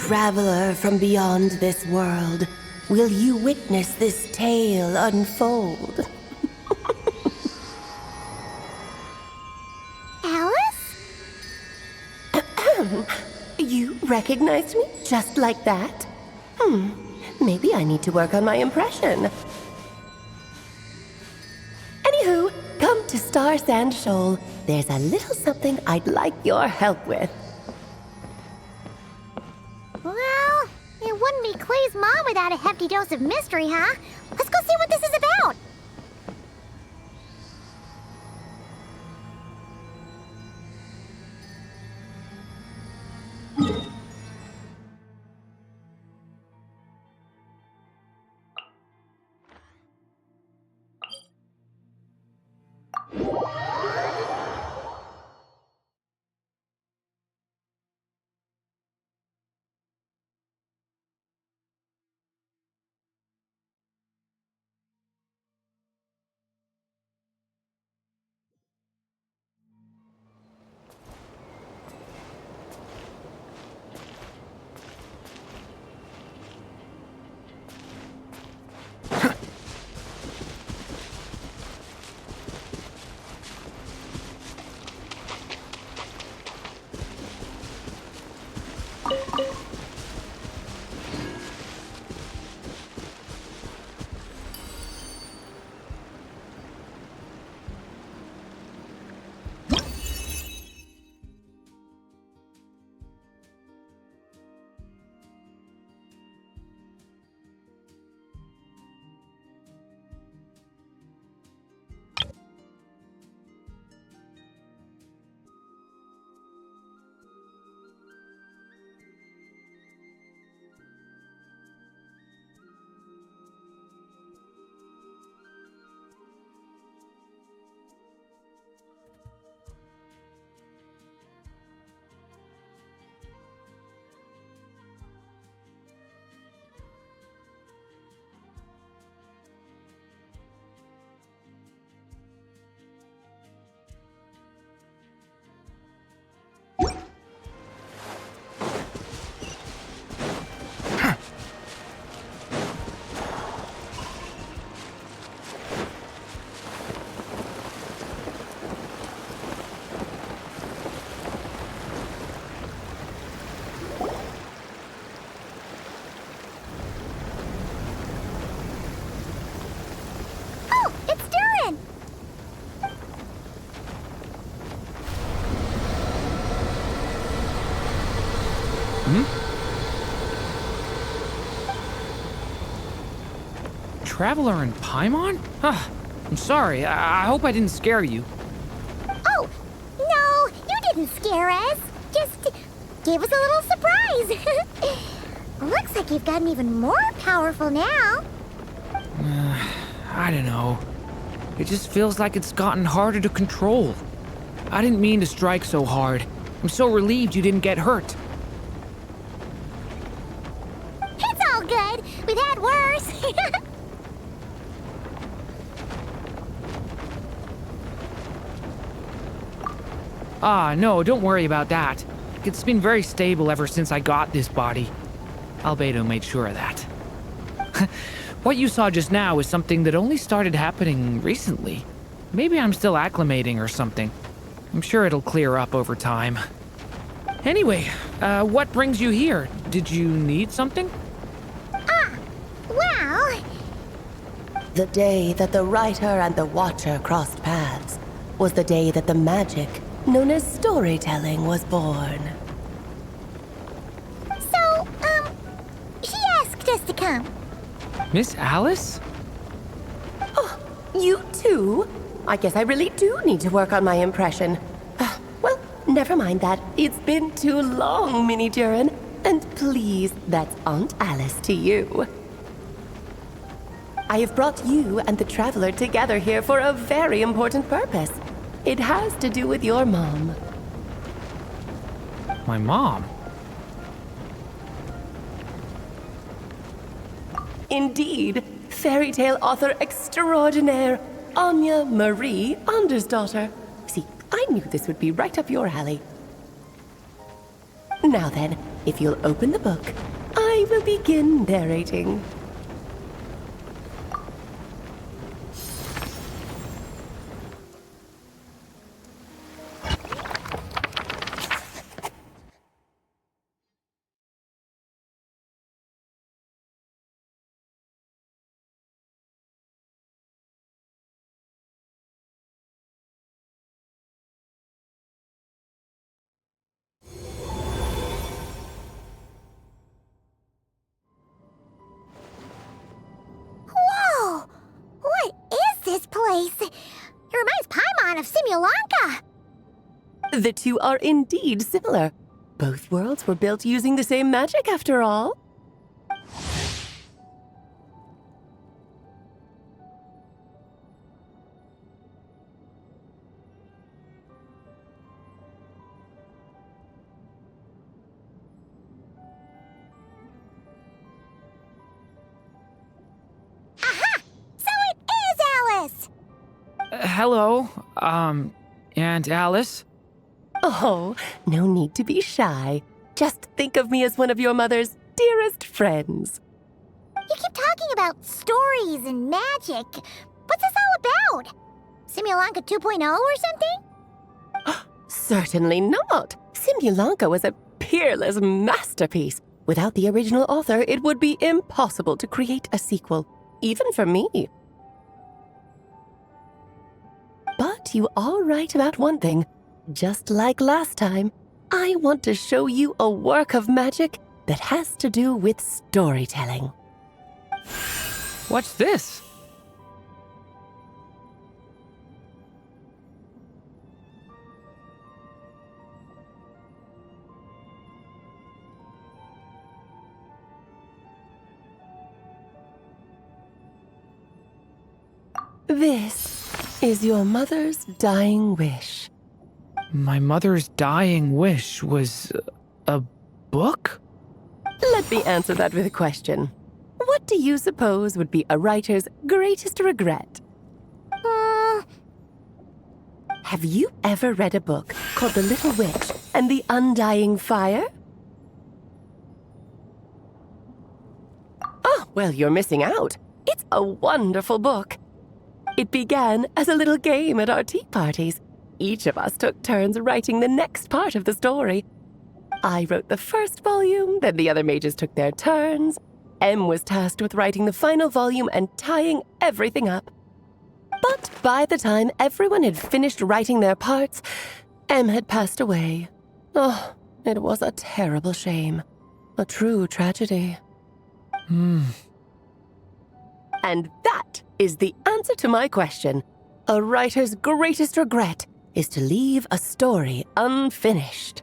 traveler from beyond this world, will you witness this tale unfold? Alice? You recognized me just like that? Maybe I need to work on my impression. Anywho, come to Star Sand Shoal. There's a little something I'd like your help with. Well, it wouldn't be Clay's mom without a hefty dose of mystery, huh? Let's go see what this is about. Traveler in Paimon? I'm sorry. I hope I didn't scare you. Oh, no, you didn't scare us. Just gave us a little surprise. Looks like you've gotten even more powerful now. I don't know. It just feels like it's gotten harder to control. I didn't mean to strike so hard. I'm so relieved you didn't get hurt. It's all good. We've had worse. No, don't worry about that. It's been very stable ever since I got this body. Albedo made sure of that. What you saw just now is something that only started happening recently. Maybe I'm still acclimating or something. I'm sure it'll clear up over time. Anyway, what brings you here? Did you need something? Well... The day that the writer and the watcher crossed paths was the day that the magic known as storytelling was born. So, she asked us to come. Miss Alice? Oh, you too? I guess I really do need to work on my impression. Well, never mind that. It's been too long, Mini Durin. And please, that's Aunt Alice to you. I have brought you and the traveler together here for a very important purpose. It has to do with your mom. My mom? Indeed, fairy tale author extraordinaire, Anya Marie Andersdottir. See, I knew this would be right up your alley. Now then, If you'll open the book, I will begin narrating. Whoa! What is this place? It reminds Paimon of Simulanka. The two are indeed similar. Both worlds were built using the same magic, after all. Aha! So it is Alice! Hello, Aunt Alice? Oh, no need to be shy. Just think of me as one of your mother's dearest friends. You keep talking about stories and magic. What's this all about? Simulanka 2.0 or something? Certainly not. Simulanka was a peerless masterpiece. Without the original author, it would be impossible to create a sequel, even for me. But you are right about one thing. Just like last time, I want to show you a work of magic that has to do with storytelling. What's this? This is your mother's dying wish. My mother's dying wish was a book? Let me answer that with a question. What do you suppose would be a writer's greatest regret? Have you ever read a book called The Little Witch and the Undying Fire? Oh, well, you're missing out. It's a wonderful book. It began as a little game at our tea parties. Each of us took turns writing the next part of the story. I wrote the first volume, then the other mages took their turns. Em was tasked with writing the final volume and tying everything up. But by the time everyone had finished writing their parts, Em had passed away. Oh, it was a terrible shame. A true tragedy. And that is the answer to my question. A writer's greatest regret is to leave a story unfinished.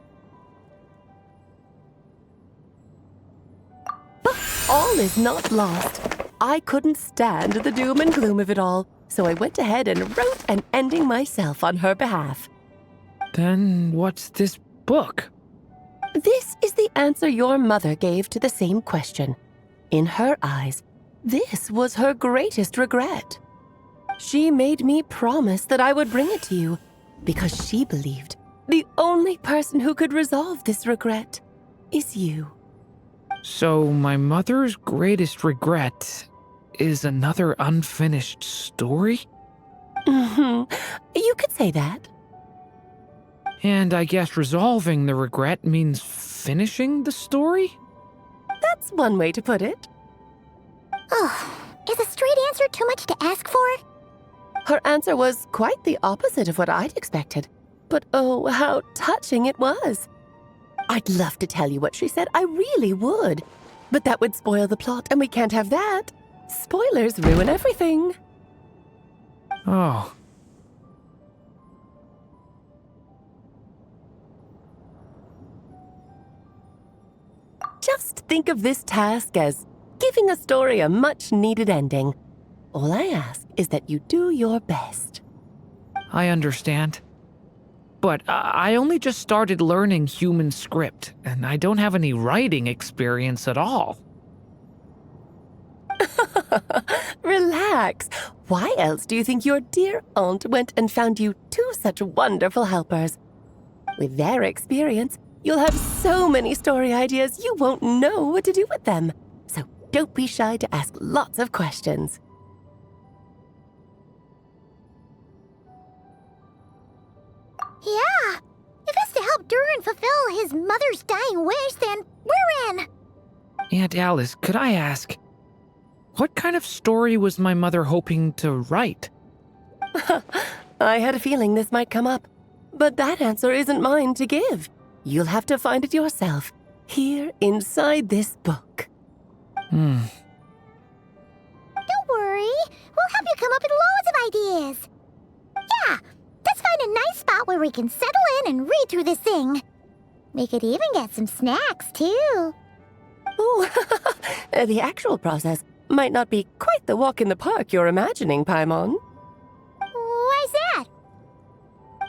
But all is not lost. I couldn't stand the doom and gloom of it all, so I went ahead and wrote an ending myself on her behalf. Then what's this book? This is the answer your mother gave to the same question. In her eyes, this was her greatest regret. She made me promise that I would bring it to you because she believed the only person who could resolve this regret is you. So my mother's greatest regret is another unfinished story? You could say that. And I guess resolving the regret means finishing the story? That's one way to put it. Oh, is a straight answer too much to ask for? Her answer was quite the opposite of what I'd expected. But oh, how touching it was. I'd love to tell you what she said, I really would. But that would spoil the plot, and we can't have that. Spoilers ruin everything. Oh. Just think of this task as giving a story a much-needed ending. All I ask is that you do your best. I understand. But I only just started learning human script, and I don't have any writing experience at all. Relax. Why else do you think your dear aunt went and found you two such wonderful helpers? With their experience, You'll have so many story ideas you won't know what to do with them. So don't be shy to ask lots of questions. Yeah, if it's to help Durin fulfill his mother's dying wish, then we're in. Aunt Alice, could I ask, what kind of story was my mother hoping to write? I had a feeling this might come up, but that answer isn't mine to give. You'll have to find it yourself, here inside this book. Don't worry, we'll help you come up with loads of ideas. Yeah, let's find a nice spot where we can settle in and read through this thing. We could even get some snacks, too. Oh, the actual process might not be quite the walk in the park you're imagining, Paimon. Why's that?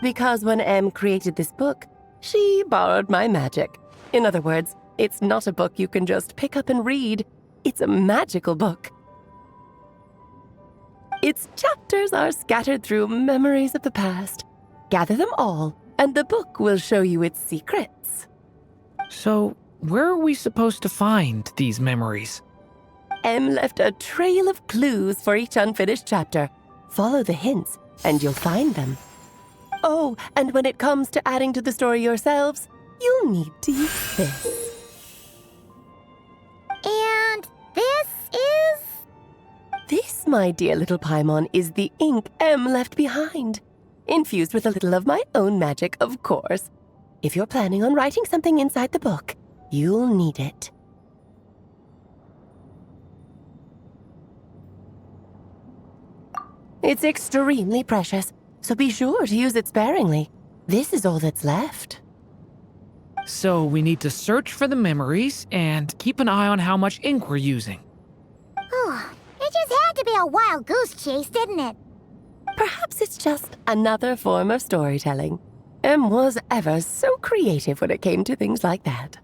Because when Em created this book, she borrowed my magic. In other words, it's not a book you can just pick up and read. It's a magical book. Its chapters are scattered through memories of the past. Gather them all, and the book will show you its secrets. So, where are we supposed to find these memories? Em left a trail of clues for each unfinished chapter. Follow the hints, and you'll find them. Oh, and when it comes to adding to the story yourselves, you'll need to use this. And this is... This, my dear little Paimon, is the ink Em left behind. Infused with a little of my own magic, of course. If you're planning on writing something inside the book, you'll need it. It's extremely precious, so be sure to use it sparingly. This is all that's left. So we need to search for the memories and keep an eye on how much ink we're using. Oh, it just had to be a wild goose chase, didn't it? Perhaps it's just another form of storytelling. Em was ever so creative when it came to things like that.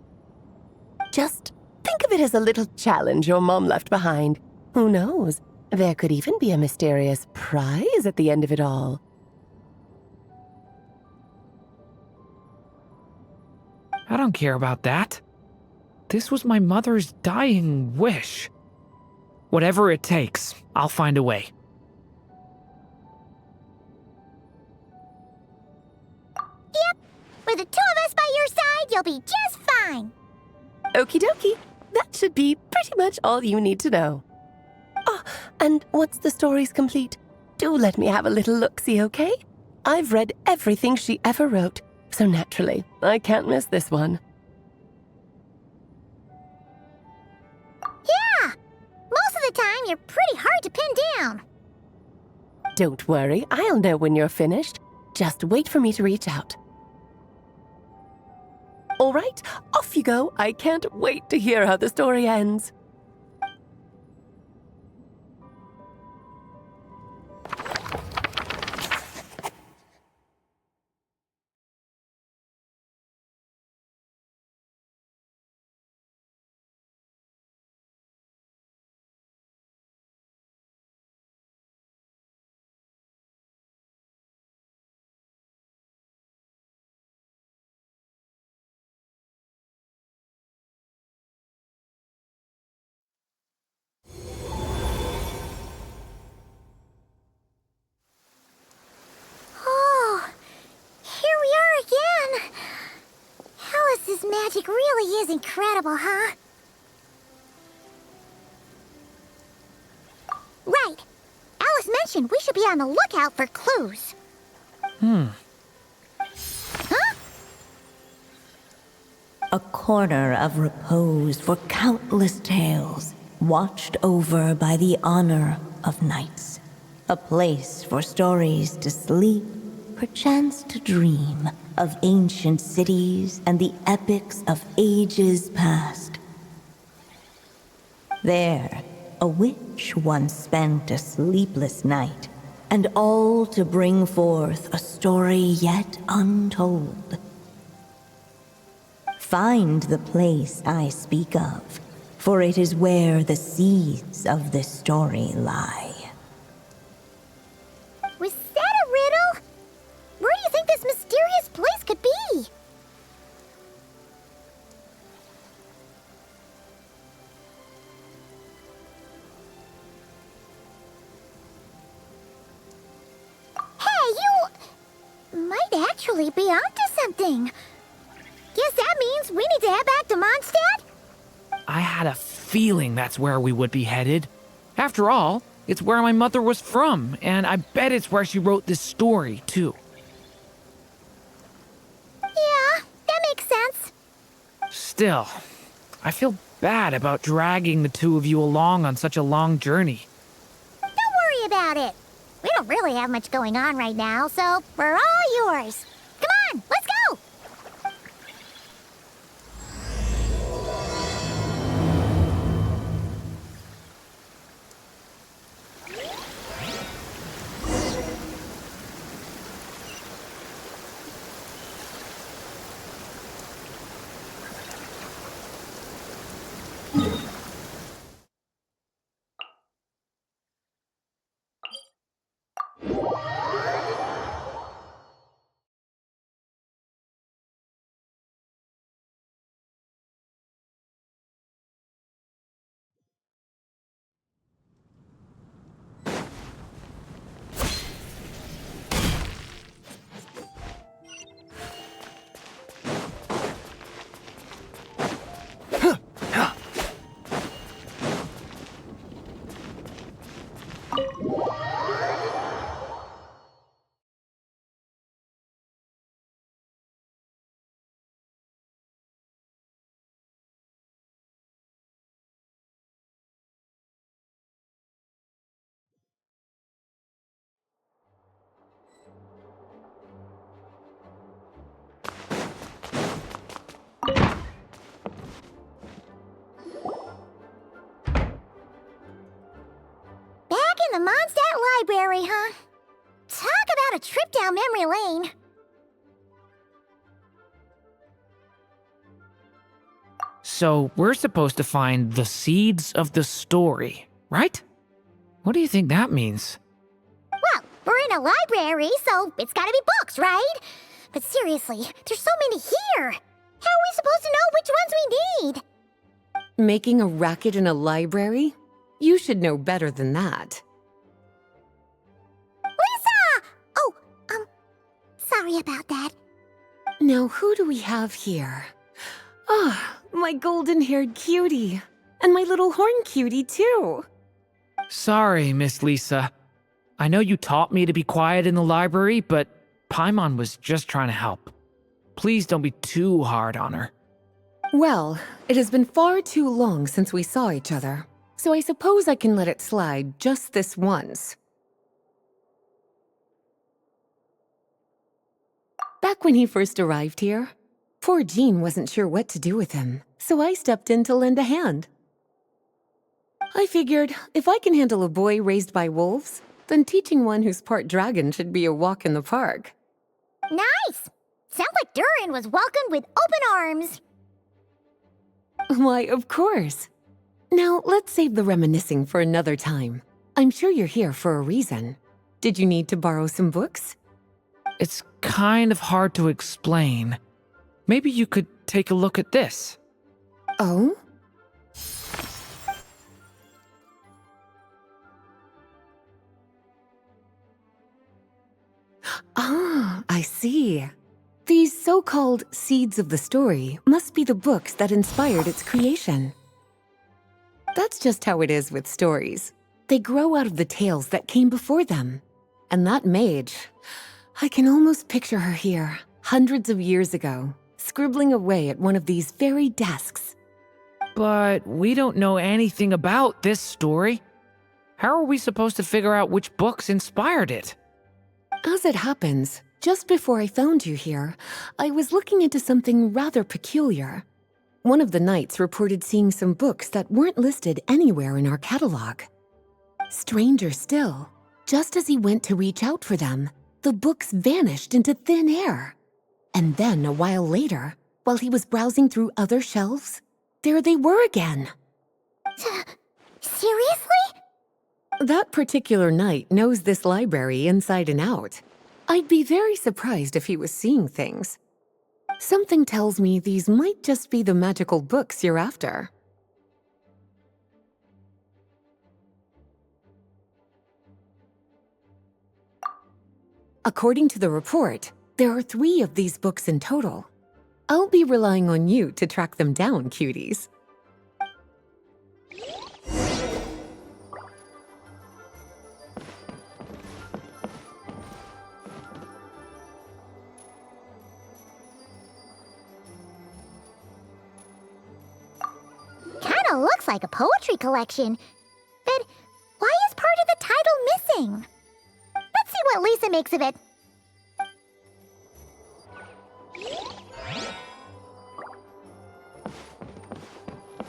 Just think of it as a little challenge your mom left behind. Who knows? There could even be a mysterious prize at the end of it all. I don't care about that. This was my mother's dying wish. Whatever it takes, I'll find a way. Yep, with the two of us by your side, you'll be just fine. Okie dokie. That should be pretty much all you need to know. Oh, and once the story's complete, do let me have a little look-see, okay? I've read everything she ever wrote, so naturally, I can't miss this one. Yeah, most of the time you're pretty hard to pin down. Don't worry, I'll know when you're finished. Just wait for me to reach out. All right, off you go. I can't wait to hear how the story ends. Oh, here we are again. Alice's magic really is incredible, huh? Right. Alice mentioned we should be on the lookout for clues. Huh? A corner of repose for countless tales, watched over by the honor of knights. A place for stories to sleep, perchance to dream of ancient cities and the epics of ages past. There, a witch once spent a sleepless night, and all to bring forth a story yet untold. Find the place I speak of, for it is where the seeds of this story lie. Was that a riddle? Where do you think this mysterious place could be? actually be onto something. Guess that means we need to head back to Mondstadt? I had a feeling that's where we would be headed. After all, it's where my mother was from, and I bet it's where she wrote this story, too. Yeah, that makes sense. Still, I feel bad about dragging the two of you along on such a long journey. Don't worry about it. We don't really have much going on right now, so we're all yours. Come on, let's go! Back in the Mondstadt library, huh? Talk about a trip down memory lane. So, we're supposed to find the seeds of the story, right? What do you think that means? Well, we're in a library, so it's gotta be books, right? But seriously, there's so many here. How are we supposed to know which ones we need? Making a racket in a library? You should know better than that. Lisa! Oh, sorry about that. Now, who do we have here? Ah, my golden-haired cutie. And my little horn cutie, too. Sorry, Miss Lisa. I know you taught me to be quiet in the library, but Paimon was just trying to help. Please don't be too hard on her. Well, it has been far too long since we saw each other, so I suppose I can let it slide just this once. Back when he first arrived here, poor Jean wasn't sure what to do with him, so I stepped in to lend a hand. I figured if I can handle a boy raised by wolves, then teaching one who's part dragon should be a walk in the park. Nice! Sounds like Durin was welcomed with open arms. Why, of course. Now, let's save the reminiscing for another time. I'm sure you're here for a reason. Did you need to borrow some books? It's kind of hard to explain. Maybe you could take a look at this. Oh? Ah, I see. These so-called seeds of the story must be the books that inspired its creation. That's just how it is with stories. They grow out of the tales that came before them. And that mage, I can almost picture her here, hundreds of years ago, scribbling away at one of these very desks. But we don't know anything about this story. How are we supposed to figure out which books inspired it? As it happens, just before I found you here, I was looking into something rather peculiar. One of the knights reported seeing some books that weren't listed anywhere in our catalog. Stranger still, just as he went to reach out for them, the books vanished into thin air. And then a while later, while he was browsing through other shelves, there they were again. Seriously? That particular knight knows this library inside and out. I'd be very surprised if he was seeing things. Something tells me these might just be the magical books you're after. According to the report, There are 3 of these books in total. I'll be relying on you to track them down, cuties. Kinda looks like a poetry collection. But why is part of the title missing? Let's see what Lisa makes of it.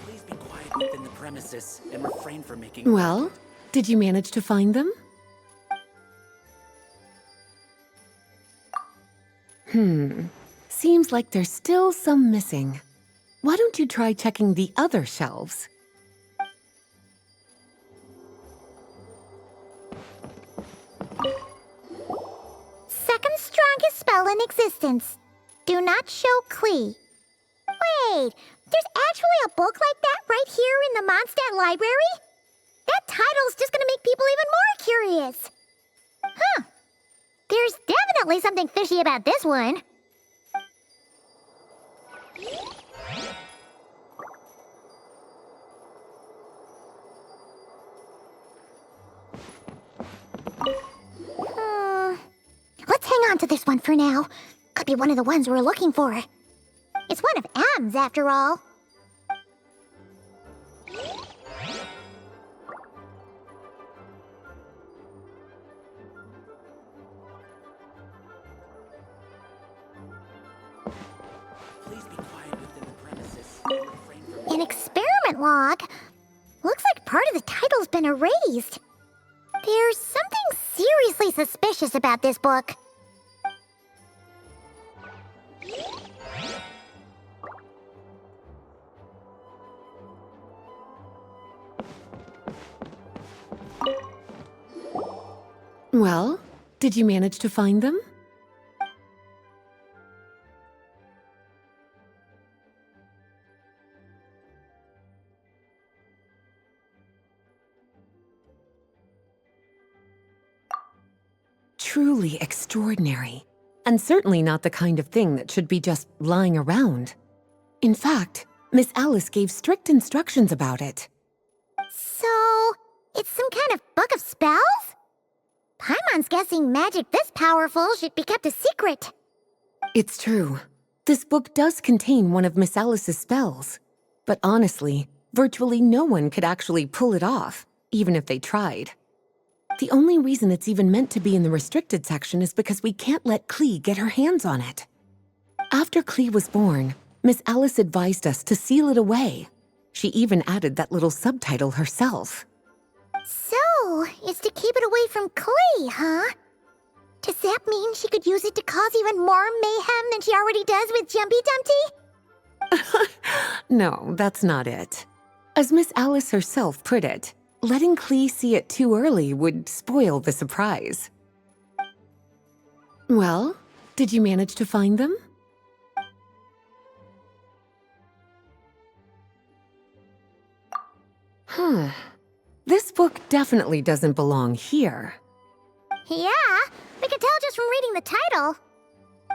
Please be quiet within the premises and refrain from making... Well, did you manage to find them? Seems like there's still some missing. Why don't you try checking the other shelves? Second strongest spell in existence. Do not show Klee. Wait, there's actually a book like that right here in the Mondstadt library? That title's just gonna make people even more curious. Huh. There's definitely something fishy about this one. Let's hang on to this one for now. Could be one of the ones we're looking for. It's one of M's, after all. Please be quiet within the premises and refrain from... An experiment log. Looks like part of the title's been erased. There's something seriously suspicious about this book. Well, did you manage to find them? Truly extraordinary, and certainly not the kind of thing that should be just lying around. In fact, Miss Alice gave strict instructions about it. So, it's some kind of book of spells? Paimon's guessing magic this powerful should be kept a secret. It's true. This book does contain one of Miss Alice's spells. But honestly, virtually no one could actually pull it off, even if they tried. The only reason it's even meant to be in the restricted section is because we can't let Klee get her hands on it. After Klee was born, Miss Alice advised us to seal it away. She even added that little subtitle herself. So, it's to keep it away from Klee, huh? Does that mean she could use it to cause even more mayhem than she already does with Jumpy Dumpty? No, that's not it. As Miss Alice herself put it, letting Klee see it too early would spoil the surprise. Well, did you manage to find them? This book definitely doesn't belong here. Yeah, we could tell just from reading the title.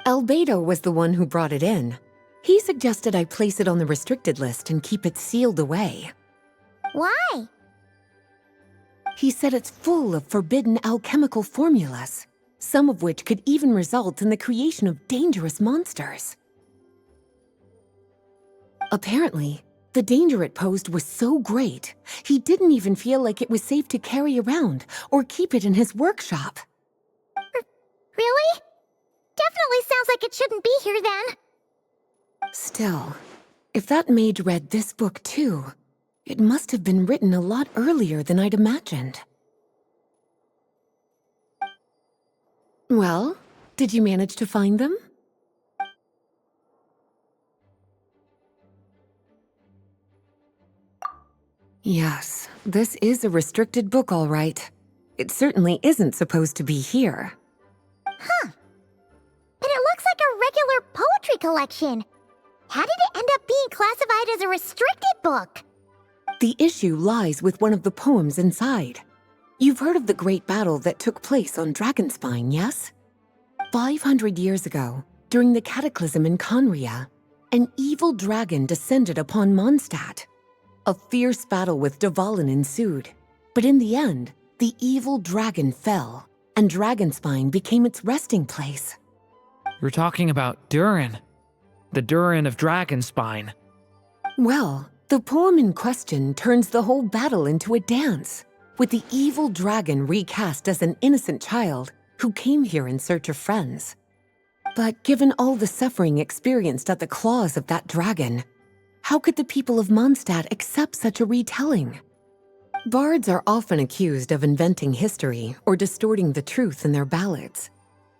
Albedo was the one who brought it in. He suggested I place it on the restricted list and keep it sealed away. Why? He said it's full of forbidden alchemical formulas, some of which could even result in the creation of dangerous monsters. Apparently, the danger it posed was so great, he didn't even feel like it was safe to carry around or keep it in his workshop. Really? Definitely sounds like it shouldn't be here then. Still, if that mage read this book too, it must have been written a lot earlier than I'd imagined. Well, did you manage to find them? Yes, this is a restricted book, all right. It certainly isn't supposed to be here. Huh. But it looks like a regular poetry collection. How did it end up being classified as a restricted book? The issue lies with one of the poems inside. You've heard of the great battle that took place on Dragonspine, yes? 500 years ago, during the cataclysm in Conria, an evil dragon descended upon Mondstadt. A fierce battle with Dvalin ensued, but in the end, the evil dragon fell, and Dragonspine became its resting place. You're talking about Durin. The Durin of Dragonspine. Well, the poem in question turns the whole battle into a dance, with the evil dragon recast as an innocent child who came here in search of friends. But given all the suffering experienced at the claws of that dragon, how could the people of Mondstadt accept such a retelling? Bards are often accused of inventing history or distorting the truth in their ballads,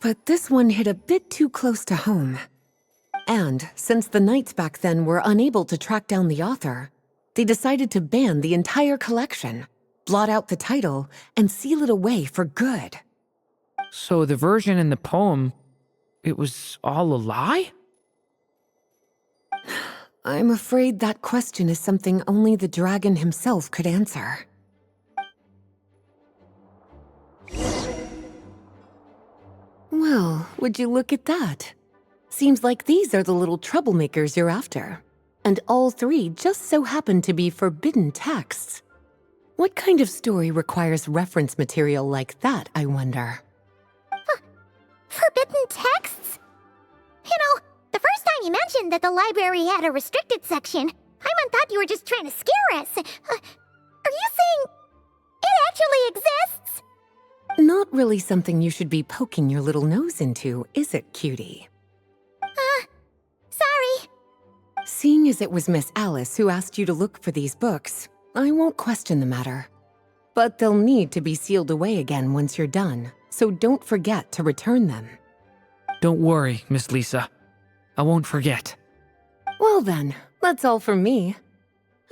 but this one hit a bit too close to home. And since the knights back then were unable to track down the author, they decided to ban the entire collection, blot out the title, and seal it away for good. So the version in the poem, it was all a lie? I'm afraid that question is something only the dragon himself could answer. Well, would you look at that? Seems like these are the little troublemakers you're after. And all three just so happen to be forbidden texts. What kind of story requires reference material like that, I wonder? Forbidden texts? You know, the first time you mentioned that the library had a restricted section, Paimon thought you were just trying to scare us. Are you saying it actually exists? Not really something you should be poking your little nose into, is it, cutie? Sorry. Seeing as it was Miss Alice who asked you to look for these books, I won't question the matter. But they'll need to be sealed away again once you're done, so don't forget to return them. Don't worry, Miss Lisa. I won't forget. Well then, that's all from me.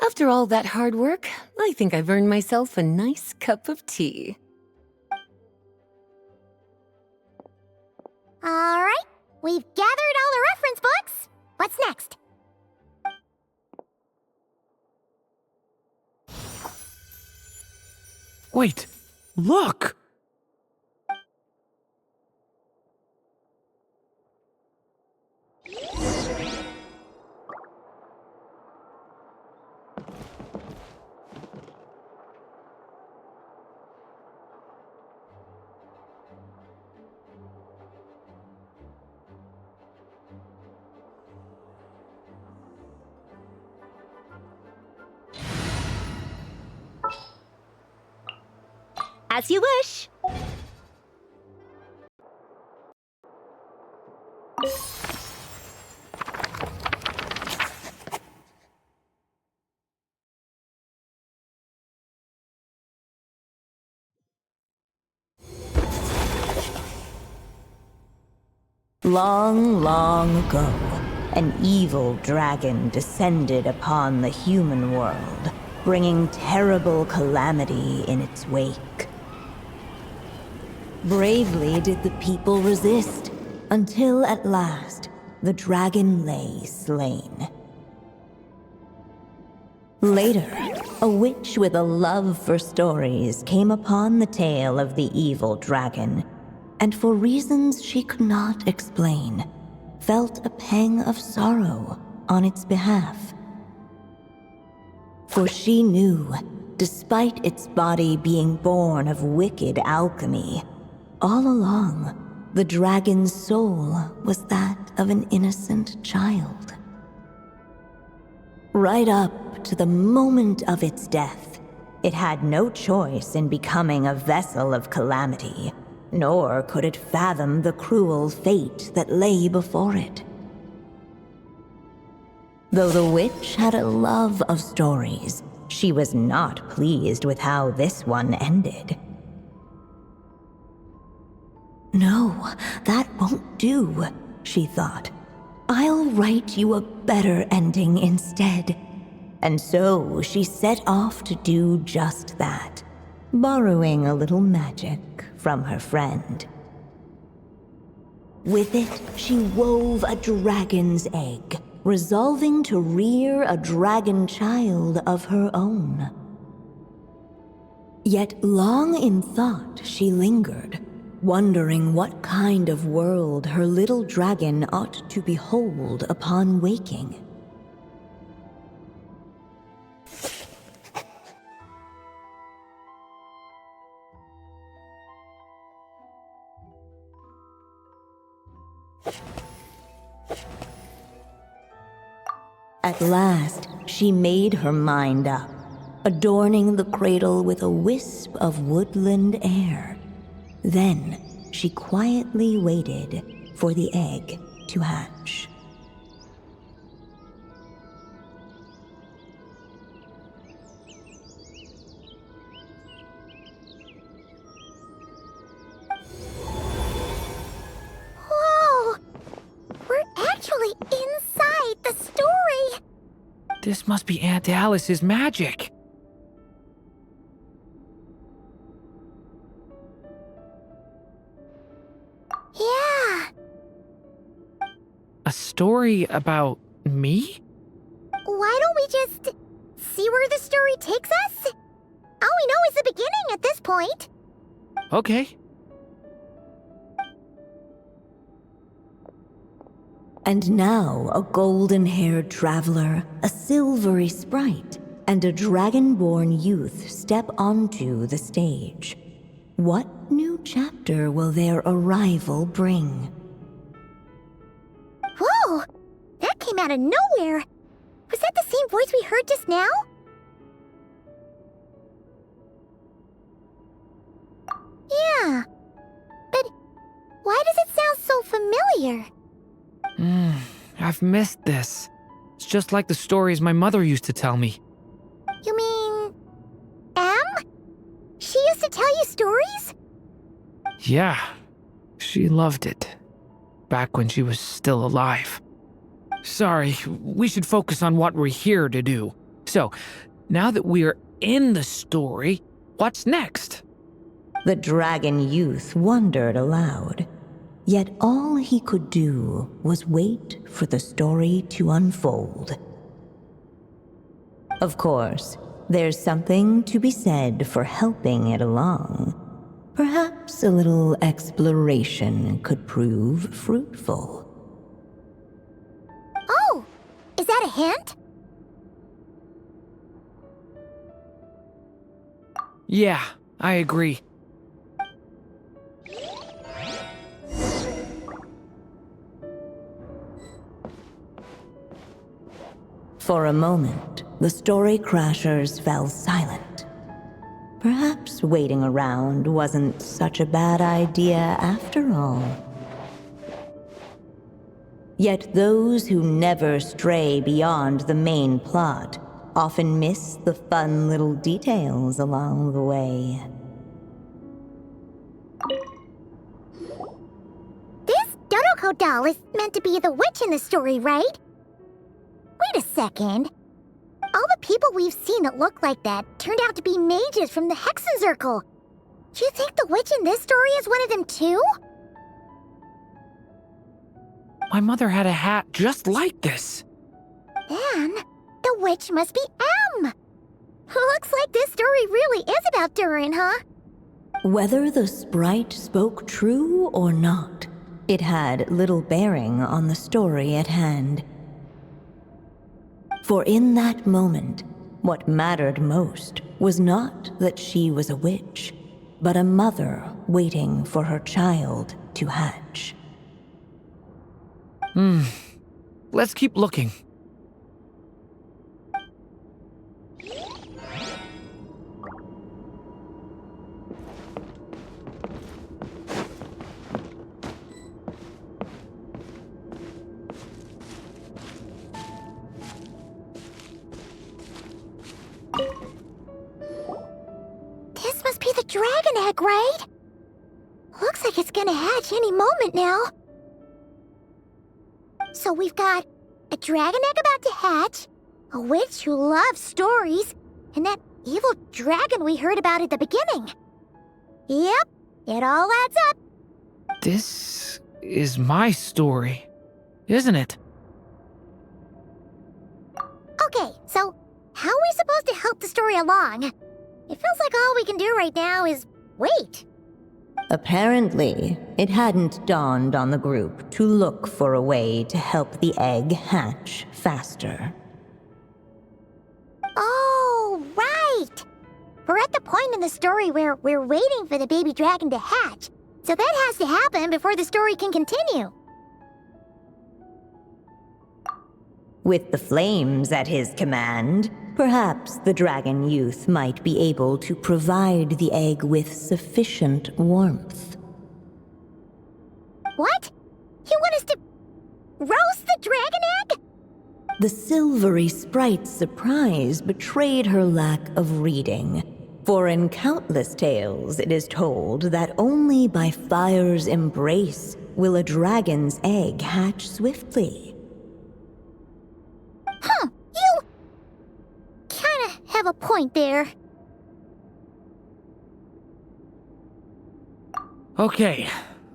After all that hard work, I think I've earned myself a nice cup of tea. All right, we've gathered all the reference books. What's next? Wait, look! As you wish. Long, long ago, an evil dragon descended upon the human world, bringing terrible calamity in its wake. Bravely did the people resist, until at last, the dragon lay slain. Later, a witch with a love for stories came upon the tale of the evil dragon, and for reasons she could not explain, felt a pang of sorrow on its behalf. For she knew, despite its body being born of wicked alchemy, all along, the dragon's soul was that of an innocent child. Right up to the moment of its death, it had no choice in becoming a vessel of calamity, nor could it fathom the cruel fate that lay before it. Though the witch had a love of stories, she was not pleased with how this one ended. No, that won't do, she thought. I'll write you a better ending instead. And so she set off to do just that, borrowing a little magic from her friend. With it, she wove a dragon's egg, resolving to rear a dragon child of her own. Yet long in thought she lingered, wondering what kind of world her little dragon ought to behold upon waking. At last, she made her mind up, adorning the cradle with a wisp of woodland air. Then, she quietly waited for the egg to hatch. Whoa! We're actually inside the story! This must be Aunt Alice's magic. Yeah. A story about me? Why don't we just see where the story takes us? All we know is the beginning at this point. Okay. And now a golden-haired traveler, a silvery sprite, and a dragon-born youth step onto the stage. What new chapter will their arrival bring? Whoa! That came out of nowhere! Was that the same voice we heard just now? Yeah. But why does it sound so familiar? I've missed this. It's just like the stories my mother used to tell me. You mean... Em? She used to tell you stories? Yeah, she loved it. Back when she was still alive. Sorry, we should focus on what we're here to do. So, now that we're in the story, what's next? The dragon youth wondered aloud. Yet all he could do was wait for the story to unfold. Of course, there's something to be said for helping it along. Perhaps a little exploration could prove fruitful. Oh! Is that a hint? Yeah, I agree. For a moment, the story crashers fell silent. Perhaps waiting around wasn't such a bad idea after all. Yet those who never stray beyond the main plot often miss the fun little details along the way. This Dodoko doll is meant to be the witch in the story, right? Wait a second. All the people we've seen that look like that turned out to be mages from the Hexen Circle. Do you think the witch in this story is one of them too? My mother had a hat just like this. Then, the witch must be Em. Looks like this story really is about Durin, huh? Whether the sprite spoke true or not, it had little bearing on the story at hand. For in that moment, what mattered most was not that she was a witch, but a mother waiting for her child to hatch. Let's keep looking. This must be the dragon egg, right? Looks like it's gonna hatch any moment now. So we've got a dragon egg about to hatch, a witch who loves stories, and that evil dragon we heard about at the beginning. Yep, it all adds up. This is my story, isn't it? Okay, so how are we supposed to help the story along? It feels like all we can do right now is wait. Apparently, it hadn't dawned on the group to look for a way to help the egg hatch faster. Oh, right! We're at the point in the story where we're waiting for the baby dragon to hatch, so that has to happen before the story can continue. With the flames at his command, perhaps the dragon youth might be able to provide the egg with sufficient warmth. What? You want us to roast the dragon egg? The silvery sprite's surprise betrayed her lack of reading, for in countless tales it is told that only by fire's embrace will a dragon's egg hatch swiftly. Huh, you kinda have a point there. Okay,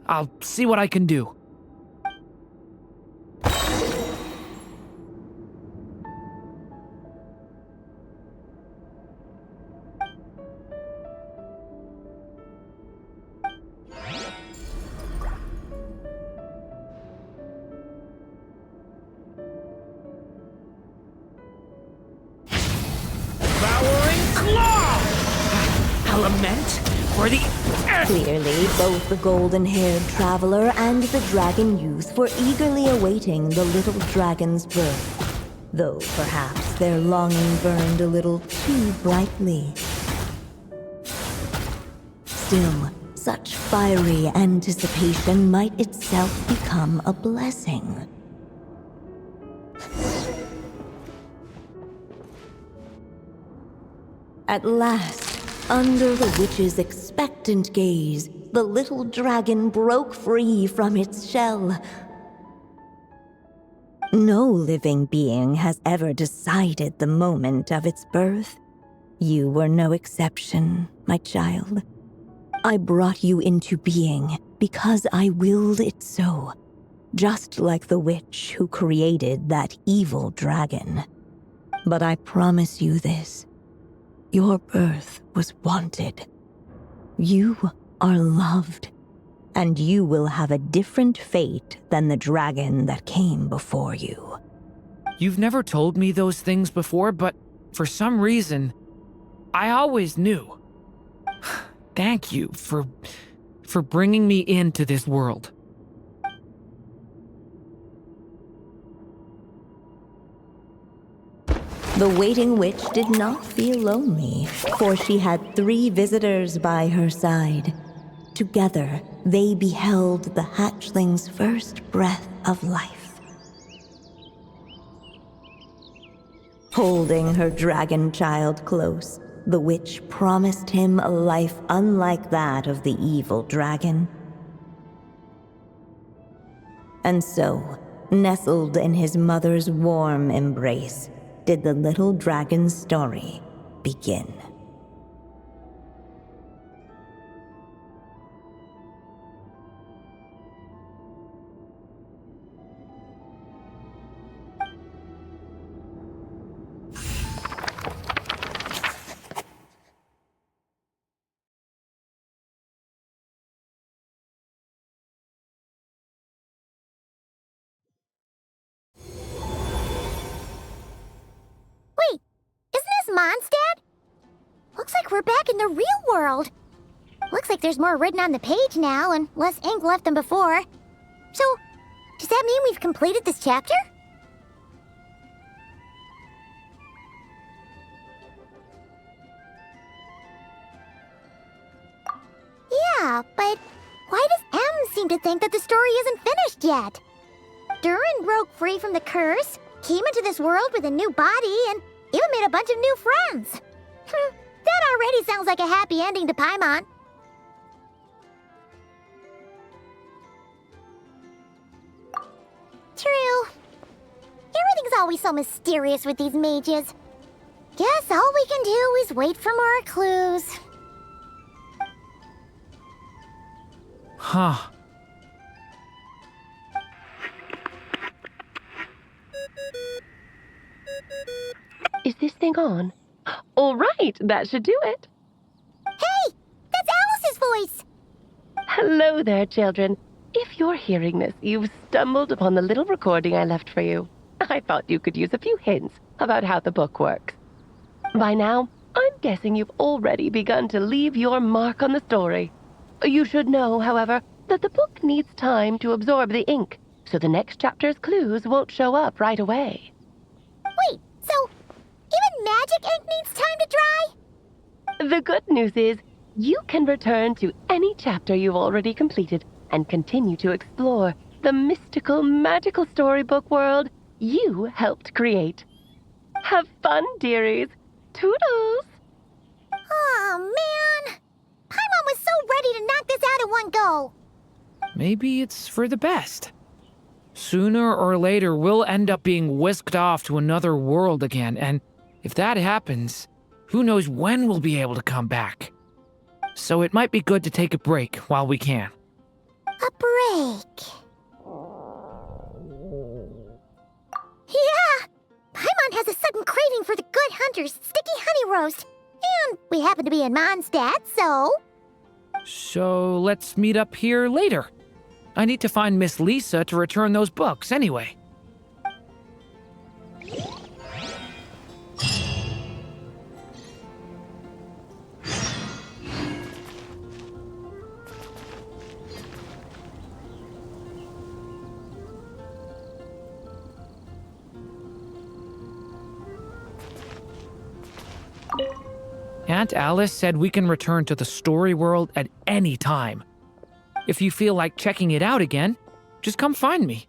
I'll see what I can do. Lament for the Clearly, both the golden-haired traveler and the dragon youth were eagerly awaiting the little dragon's birth, though perhaps their longing burned a little too brightly. Still, such fiery anticipation might itself become a blessing. At last, under the witch's expectant gaze, the little dragon broke free from its shell. No living being has ever decided the moment of its birth. You were no exception, my child. I brought you into being because I willed it so, just like the witch who created that evil dragon. But I promise you this. Your birth was wanted. You are loved, and you will have a different fate than the dragon that came before you. You've never told me those things before, but for some reason, I always knew. Thank you for bringing me into this world. The waiting witch did not feel lonely, for she had 3 visitors by her side. Together, they beheld the hatchling's first breath of life. Holding her dragon child close, the witch promised him a life unlike that of the evil dragon. And so, nestled in his mother's warm embrace, did the little dragon's story begin. Wait, isn't this Mondstadt? Looks like we're back in the real world. Looks like there's more written on the page now and less ink left than before. So, does that mean we've completed this chapter? Yeah, but why does M seem to think that the story isn't finished yet? Durin broke free from the curse, came into this world with a new body, and even made a bunch of new friends. That already sounds like a happy ending to Paimon. True. Everything's always so mysterious with these mages. Guess all we can do is wait for more clues. Huh. Is this thing on? All right, that should do it. Hey! That's Alice's voice! Hello there, children. If you're hearing this, you've stumbled upon the little recording I left for you. I thought you could use a few hints about how the book works. By now, I'm guessing you've already begun to leave your mark on the story. You should know, however, that the book needs time to absorb the ink, so the next chapter's clues won't show up right away. Wait, so even magic ink needs time to dry? The good news is, you can return to any chapter you've already completed and continue to explore the mystical, magical storybook world you helped create. Have fun, dearies. Toodles! Oh, man. Paimon was so ready to knock this out in one go. Maybe it's for the best. Sooner or later, we'll end up being whisked off to another world again, and if that happens, who knows when we'll be able to come back. So it might be good to take a break while we can. A break. Yeah! Paimon has a sudden craving for the Good Hunter's sticky honey roast. And we happen to be in Mondstadt, so... So let's meet up here later. I need to find Miss Lisa to return those books anyway. Aunt Alice said we can return to the story world at any time. If you feel like checking it out again, just come find me.